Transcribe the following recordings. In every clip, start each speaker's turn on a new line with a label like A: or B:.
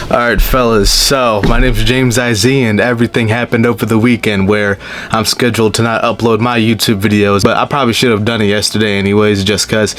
A: Alright fellas, so my name's James IZ and everything happened over the weekend where I'm scheduled to not upload my YouTube videos, but I probably should have done it yesterday anyways, just cause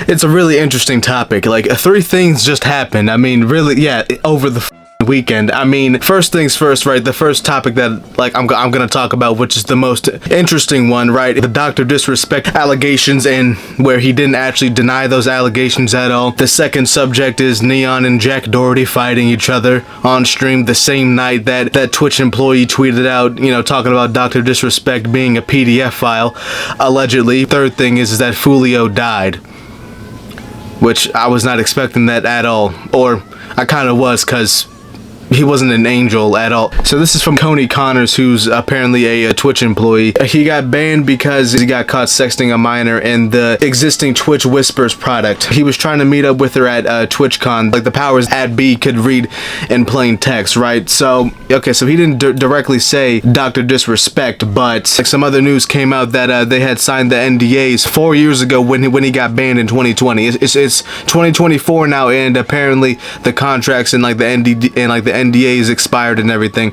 A: it's a really interesting topic. Like, 3 things just happened. I mean, really, yeah, over the weekend. I mean, first things first, right? The first topic that like I'm gonna talk about, which is the most interesting one, right? The Dr. Disrespect allegations, and where he didn't actually deny those allegations at all. The second subject is N3on and Jack Doherty fighting each other on stream the same night that that Twitch employee tweeted out, you know, talking about Dr. Disrespect being a PDF file, allegedly. Third thing is that Foolio died, which I was not expecting that at all, or I kind of was, cause he wasn't an angel at all. So this is from Coney Connors, who's apparently a Twitch employee. He got banned because he got caught sexting a minor in the existing Twitch Whispers product. He was trying to meet up with her at TwitchCon. Like, the powers at be could read in plain text, right? So, okay, so he didn't directly say Dr. Disrespect, but like, some other news came out that they had signed the NDAs 4 years ago when he got banned in 2020. It's 2024 now, and apparently the contracts and like the NDAs expired and everything,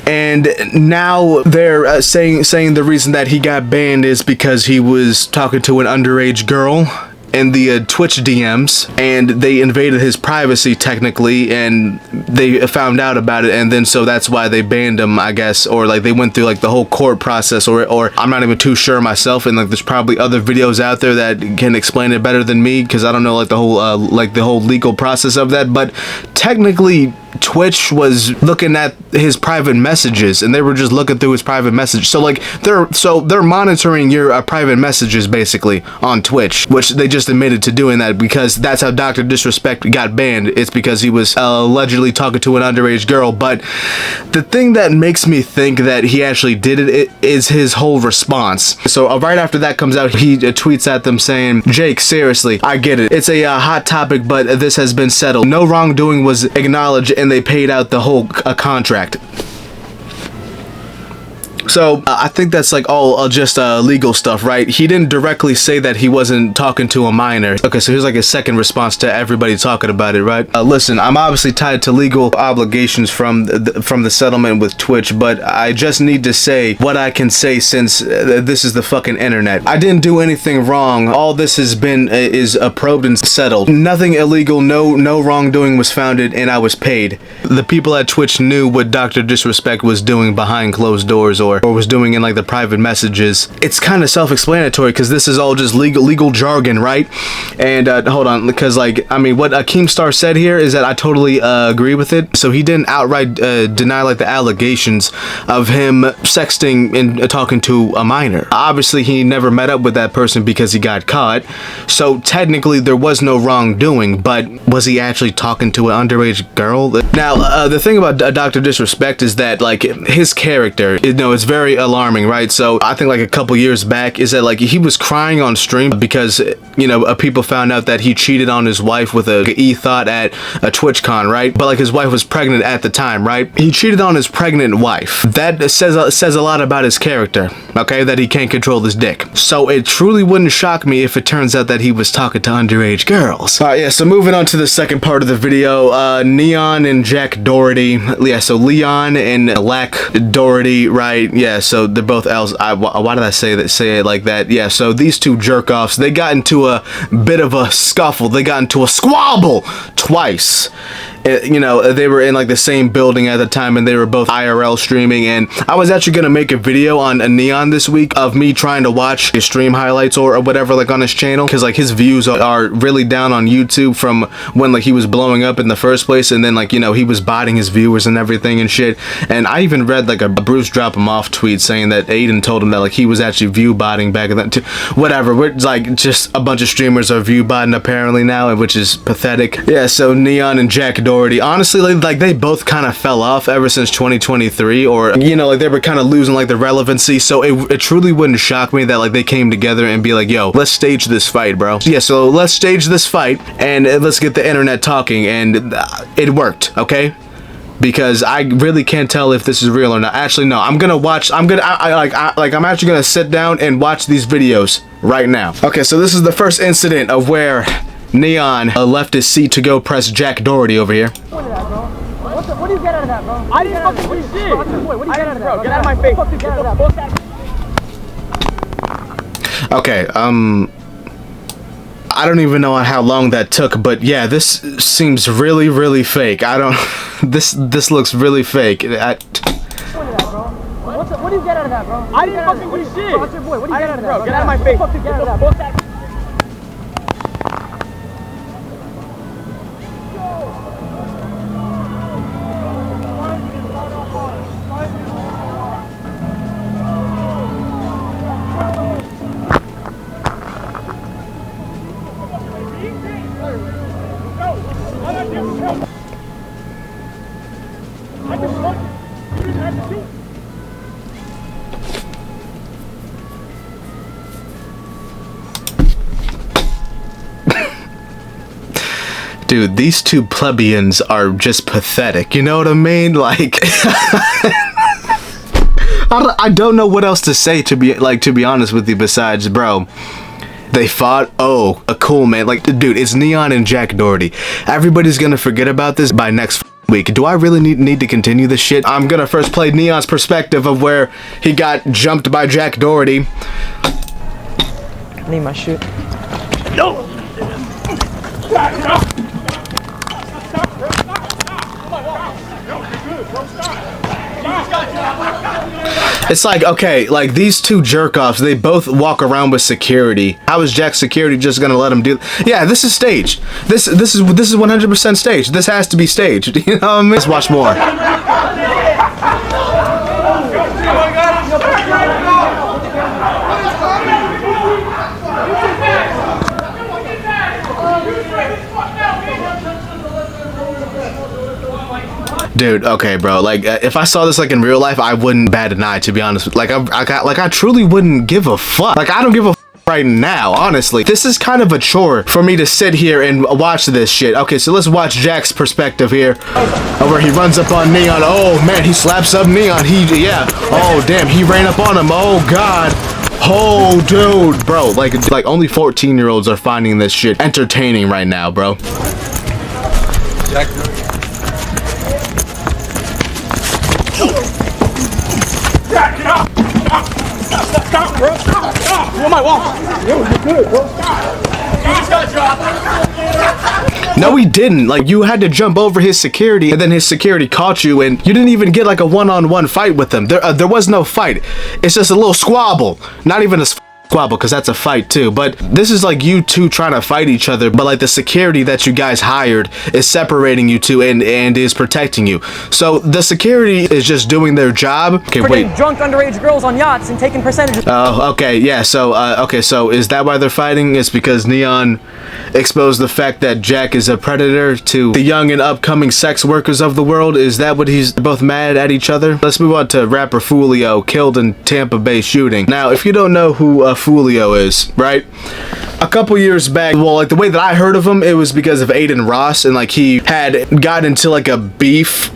A: and now they're saying the reason that he got banned is because he was talking to an underage girl in the Twitch DMs, and they invaded his privacy technically, and they found out about it, and then so that's why they banned him, I guess, or like they went through like the whole court process, or I'm not even too sure myself, and like there's probably other videos out there that can explain it better than me, because I don't know like the whole legal process of that. But technically Twitch was looking at his private messages, and they were just looking through his private message. So like they're monitoring your private messages basically on Twitch, which they just admitted to doing that, because that's how Dr. Disrespect got banned. It's because he was allegedly talking to an underage girl. But the thing that makes me think that he actually did it is his whole response. So right after that comes out, he tweets at them saying, "Jake, seriously, I get it. It's a hot topic, but this has been settled. No wrongdoing was acknowledged, and they paid out the whole contract." So I think that's like all just legal stuff, right? He didn't directly say that he wasn't talking to a minor. Okay, so here's like his second response to everybody talking about it, right? Listen, I'm obviously tied to legal obligations from the settlement with Twitch, but I just need to say what I can say, since this is the fucking internet. I didn't do anything wrong. All this has been is probed and settled. Nothing illegal, no wrongdoing was founded, and I was paid. The people at Twitch knew what Dr. Disrespect was doing behind closed doors, or was doing in like the private messages. It's kind of self-explanatory, because this is all just legal jargon, right? And hold on, because like, I mean, what Keemstar said here is that I totally agree with it. So he didn't outright deny like the allegations of him sexting and talking to a minor. Obviously he never met up with that person because he got caught, so technically there was no wrongdoing. But was he actually talking to an underage girl? Now the thing about Dr. Disrespect is that like his character, you know, it's very alarming, right? So I think like a couple years back is that like he was crying on stream because, you know, people found out that he cheated on his wife with a e-thought at a TwitchCon, right? But like his wife was pregnant at the time, right? He cheated on his pregnant wife. That says a lot about his character, okay? That he can't control his dick. So it truly wouldn't shock me if it turns out that he was talking to underage girls. Alright, yeah, so moving on to the second part of the video, N3on and Jack Doherty. Yeah, so Leon and Lack Doherty, right? Yeah, so they're both L's. Why did I say it like that? Yeah, so these two jerk-offs, they got into a bit of a scuffle. They got into a squabble twice. You know, they were in like the same building at the time, and they were both IRL streaming. And I was actually gonna make a video on N3on this week of me trying to watch his stream highlights or whatever, like on his channel, because like his views are really down on YouTube from when like he was blowing up in the first place, and then like, you know, he was botting his viewers and everything and shit. And I even read like a Bruce drop him off tweet saying that Aiden told him that like he was actually view botting back in that too. Whatever, we're like just a bunch of streamers are view botting apparently now, which is pathetic. Yeah, so N3on and Jack Doherty, honestly, like they both kind of fell off ever since 2023, or you know, like they were kind of losing like the relevancy. So it truly wouldn't shock me that like they came together and be like, yo, let's stage this fight, bro. Yeah, so let's stage this fight and let's get the internet talking, and it worked, okay? Because I really can't tell if this is real or not. Actually, no, I'm gonna watch. I'm actually gonna sit down and watch these videos right now. Okay, so this is the first incident of where N3on left his seat to go press Jack Doherty over here.
B: What do you get out of that, bro?
C: I didn't fucking do shit.
B: What do you get out of that?
C: Bro, get out of my face.
B: What the fuck do you get out of that?
A: Okay, I don't even know how long that took, but yeah, this seems really, really fake. I don't. This looks really fake.
B: What do you get out of that, bro?
C: I didn't fucking do shit.
B: What's your boy? What do you get out of that?
C: Bro, get out of my face.
B: What the fuck do you get out of that?
A: Dude, these two plebeians are just pathetic. You know what I mean? Like, I don't know what else to say to be honest with you. Besides, bro, they fought. Oh, a cool man. Like, dude, it's N3on and Jack Doherty. Everybody's gonna forget about this by next week. Do I really need to continue this shit? I'm gonna first play N3on's perspective of where he got jumped by Jack Doherty.
B: I need my shoe.
C: No!
A: It's like, okay, like these two jerk-offs, they both walk around with security. How is Jack's security just gonna let him do? Yeah, this is staged. This is 100% staged. This has to be staged. You know what I mean? Let's watch more. Dude, okay, bro. Like, if I saw this like in real life, I wouldn't bat an eye. To be honest, like, I truly wouldn't give a fuck. Like, I don't give a fuck right now. Honestly, this is kind of a chore for me to sit here and watch this shit. Okay, so let's watch Jack's perspective here, where he runs up on N3on. Oh man, he slaps up N3on. Yeah. Oh damn, he ran up on him. Oh god. Oh dude, bro. Like only 14-year-olds are finding this shit entertaining right now, bro.
D: Jack.
C: Stop, bro. Stop. You're on my wall. Yo, you're good, bro. Stop. You just got dropped.
A: No, he didn't. Like, you had to jump over his security, and then his security caught you, and you didn't even get like a one-on-one fight with him. There was no fight. It's just a little squabble. Not even a squabble, because that's a fight too. But this is like you two trying to fight each other, but like the security that you guys hired is separating you two and is protecting you. So the security is just doing their job. Okay,
B: For
A: wait.
B: getting drunk underage girls on yachts and taking percentages.
A: Oh, okay, yeah. So, okay, so is that why they're fighting? It's because N3on exposed the fact that Jack is a predator to the young and upcoming sex workers of the world. Is that what he's both mad at each other? Let's move on to rapper Foolio, killed in Tampa Bay shooting. Now, if you don't know who Foolio is, right? A couple years back, well, like the way that I heard of him, it was because of Aiden Ross, and like he had got into like a beef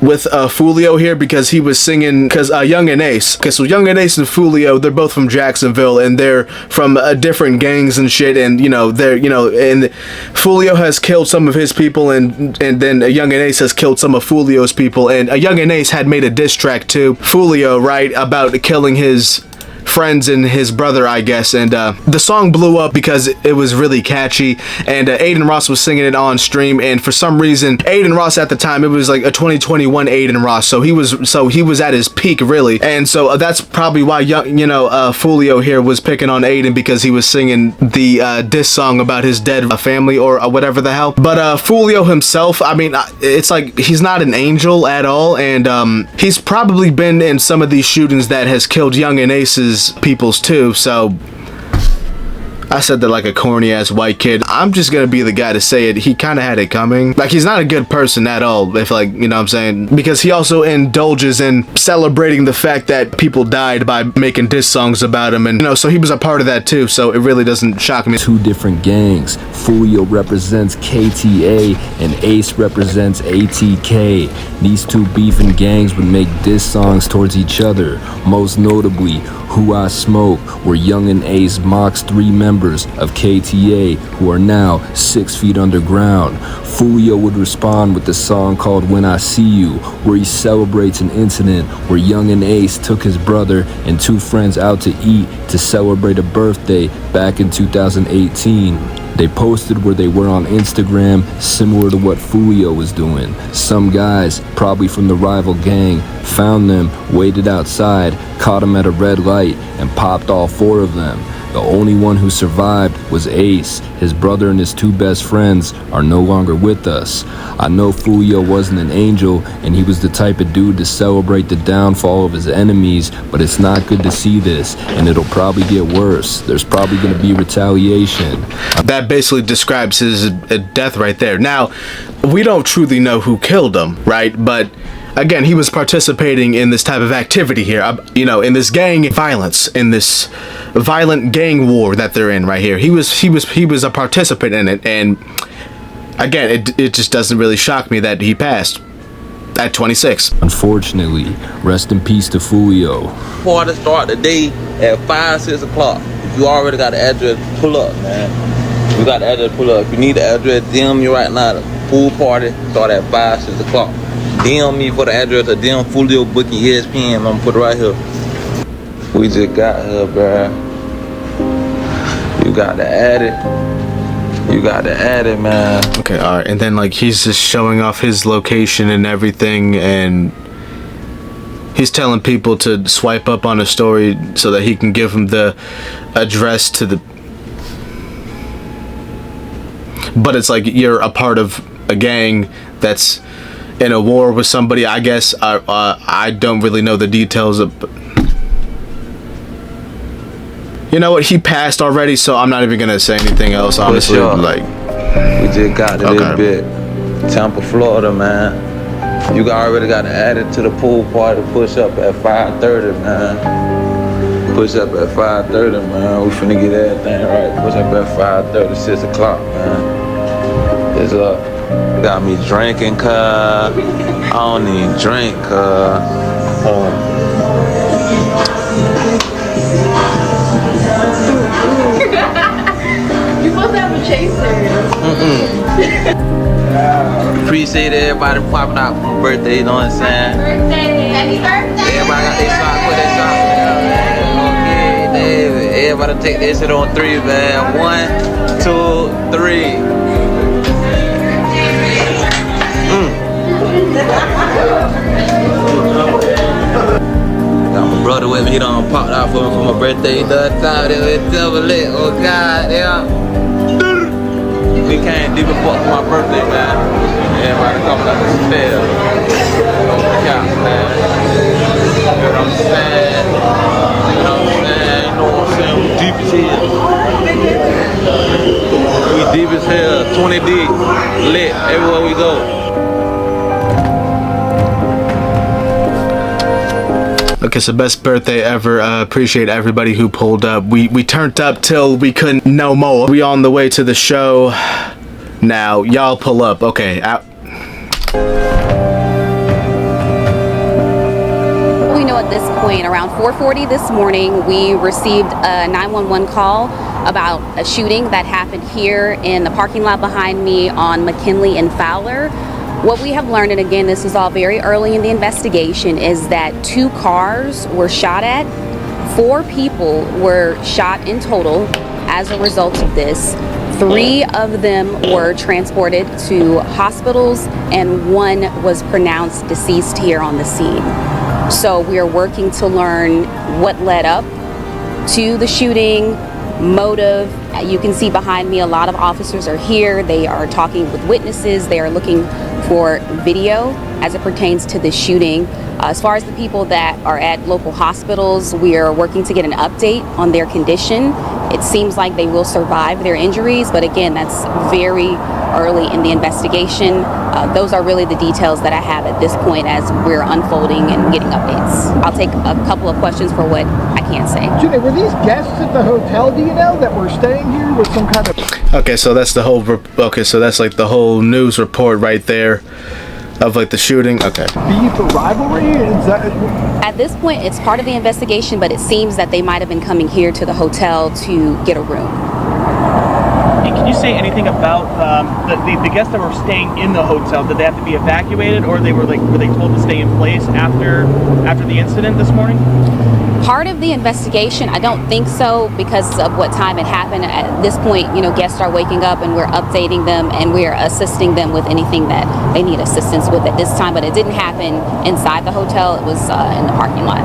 A: with Foolio here because he was singing, because Young and Ace. Okay, so Young and Ace and Foolio, they're both from Jacksonville, and they're from different gangs and shit, and and Foolio has killed some of his people, and then Young and Ace has killed some of Foolio's people, and Young and Ace had made a diss track to Foolio, right, about killing his friends and his brother, I guess, and the song blew up because it was really catchy, and Aiden Ross was singing it on stream, and for some reason Aiden Ross at the time, it was like a 2021 Aiden Ross, so he was at his peak, really, and so that's probably why Foolio here was picking on Aiden, because he was singing the diss song about his dead family or whatever the hell. But Foolio himself, I mean, it's like he's not an angel at all, and he's probably been in some of these shootings that has killed Young and Ace's peoples too, so I said that like a corny ass white kid. I'm just gonna be the guy to say it. He kind of had it coming. Like, he's not a good person at all, if, like, you know what I'm saying, because he also indulges in celebrating the fact that people died by making diss songs about him, and so he was a part of that too, so it really doesn't shock me.
E: Two different gangs. Foolio represents KTA and Ace represents ATK. These two beefing gangs would make diss songs towards each other. Most notably, Who I Smoke, where Young and Ace mocks three members members of KTA who are now 6 feet underground. Foolio would respond with the song called When I See You, where he celebrates an incident where Young and Ace took his brother and 2 friends out to eat to celebrate a birthday back in 2018. They posted where they were on Instagram, similar to what Foolio was doing. Some guys, probably from the rival gang, found them, waited outside, caught them at a red light, and popped all 4 of them. The only one who survived was Ace. His brother and his 2 best friends are no longer with us. I know Foolio wasn't an angel, and he was the type of dude to celebrate the downfall of his enemies, but it's not good to see this, and it'll probably get worse. There's probably going to be retaliation.
A: That basically describes his death right there. Now, we don't truly know who killed him, right? But again, he was participating in this type of activity here, you know, in this gang violence, in this violent gang war that they're in right here. He was a participant in it, and again, it just doesn't really shock me that he passed at 26.
E: Unfortunately, rest in peace to Foolio.
F: Party start the day at 5, 6 o'clock. If you already got the address, pull up, man. You got the address, pull up. If you need the address, DM me right now. The pool party start at 5, 6 o'clock. DM me for the address or DM Foolio booking ESPN. I'm gonna put it right here. We just got here, bruh. You got to add it. You got to add it, man.
A: Okay, alright, and then like he's just showing off his location and everything, and he's telling people to swipe up on a story so that he can give them the address to the... But it's like you're a part of a gang that's in a war with somebody. I guess I don't really know the details of... You know what? He passed already, so I'm not even gonna say anything else. Honestly,
F: sure.
A: Like
F: we just got a little bit. Tampa, Florida, man. You already got to add it to the pool party. Push up at 5:30, man. Push up at 5:30, man. We finna get everything right. Push up at 5:30, 6 o'clock, man. It's up. Got me drinking, cuz. I don't even drink, cuz.
G: You supposed to have a chaser.
F: Appreciate everybody popping out for my birthday, you know what I'm saying?
G: Birthday. Happy birthday.
F: Everybody got their shot, put their shot down, man. Okay, David. Everybody take that shit on 3, man. 1, 2, 3. Got my brother with me, he done popped out for me for my birthday. He done time, it's double lit, oh god, yeah. We came deep and fuck for my birthday, man. Everybody coming up to stairs. On the couch, man. You know what I'm saying? You know what I'm saying? You know what I'm saying? We deep as hell. We deep as hell, 20 deep, lit, everywhere we go.
A: Okay, so best birthday ever. Appreciate everybody who pulled up. We turned up till we couldn't no more. We on the way to the show now. Y'all pull up. Okay, out.
H: We know at this point, around 4:40 this morning, we received a 911 call about a shooting that happened here in the parking lot behind me on McKinley and Fowler. What we have learned, and again, this is all very early in the investigation, is that 2 cars were shot at. 4 people were shot in total as a result of this. 3 of them were transported to hospitals, and 1 was pronounced deceased here on the scene. So we are working to learn what led up to the shooting, motive. You can see behind me a lot of officers are here. They are talking with witnesses. They are looking for video as it pertains to the shooting. As far as the people that are at local hospitals, we are working to get an update on their condition. It seems like they will survive their injuries, but again, that's very early in the investigation. Those are really the details that I have at this point as we're unfolding and getting updates. I'll take a couple of questions for what I can't say.
C: Judy, were these guests at the hotel, do you know, that were staying here with some kind of...
A: Okay, so that's the whole... Okay, so that's like the whole news report right there of like the shooting. Okay.
C: Beef or rivalry? Is that...
H: At this point, it's part of the investigation, but it seems that they might have been coming here to the hotel to get a room.
C: Can you say anything about the guests that were staying in the hotel? Did they have to be evacuated, or were they told to stay in place after the incident this morning?
H: Part of the investigation, I don't think so, because of what time it happened. At this point, guests are waking up and we're updating them and we're assisting them with anything that they need assistance with at this time. But it didn't happen inside the hotel. It was in the parking lot.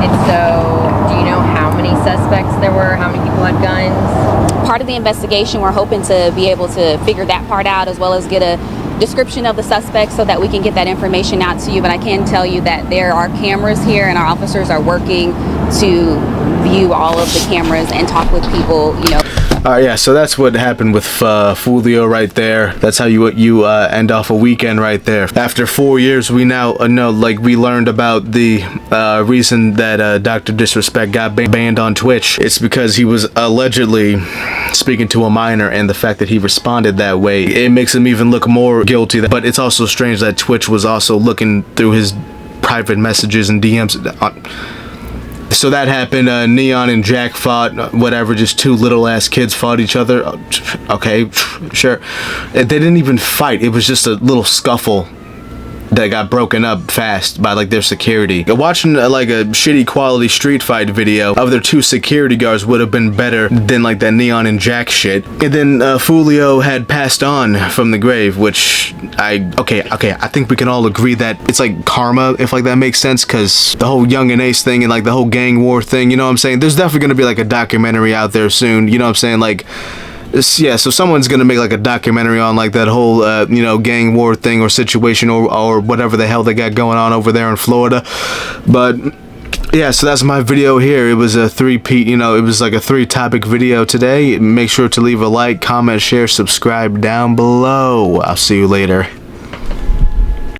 I: And so, do you know how many suspects there were? How many people had guns?
H: Part of the investigation, we're hoping to be able to figure that part out, as well as get a description of the suspects so that we can get that information out to you. But I can tell you that there are cameras here and our officers are working to view all of the cameras and talk with people,
A: Yeah, so that's what happened with Foolio right there. That's how you end off a weekend right there. After 4 years, we now know, like, we learned about the reason that Dr. Disrespect got banned on Twitch. It's because he was allegedly speaking to a minor, and the fact that he responded that way, it makes him even look more guilty. But it's also strange that Twitch was also looking through his private messages and DMs. So that happened. N3on and Jack fought, whatever, just two little ass kids fought each other. Okay, sure. They didn't even fight. It was just a little scuffle that got broken up fast by, like, their security. Watching like a shitty quality street fight video of their two security guards would have been better than, like, that N3on and Jack shit. And then Foolio had passed on from the grave, which I think we can all agree that it's like karma, if, like, that makes sense, because the whole Young and Ace thing and, like, the whole gang war thing, you know what I'm saying? There's definitely gonna be, like, a documentary out there soon, you know what I'm saying? Like, yeah, so someone's gonna make, like, a documentary on, like, that whole gang war thing or situation or whatever the hell they got going on over there in Florida. But yeah, so that's my video here. It was a three-peat, it was like a 3-topic video today. Make sure to leave a like, comment, share, subscribe down below. I'll see you later.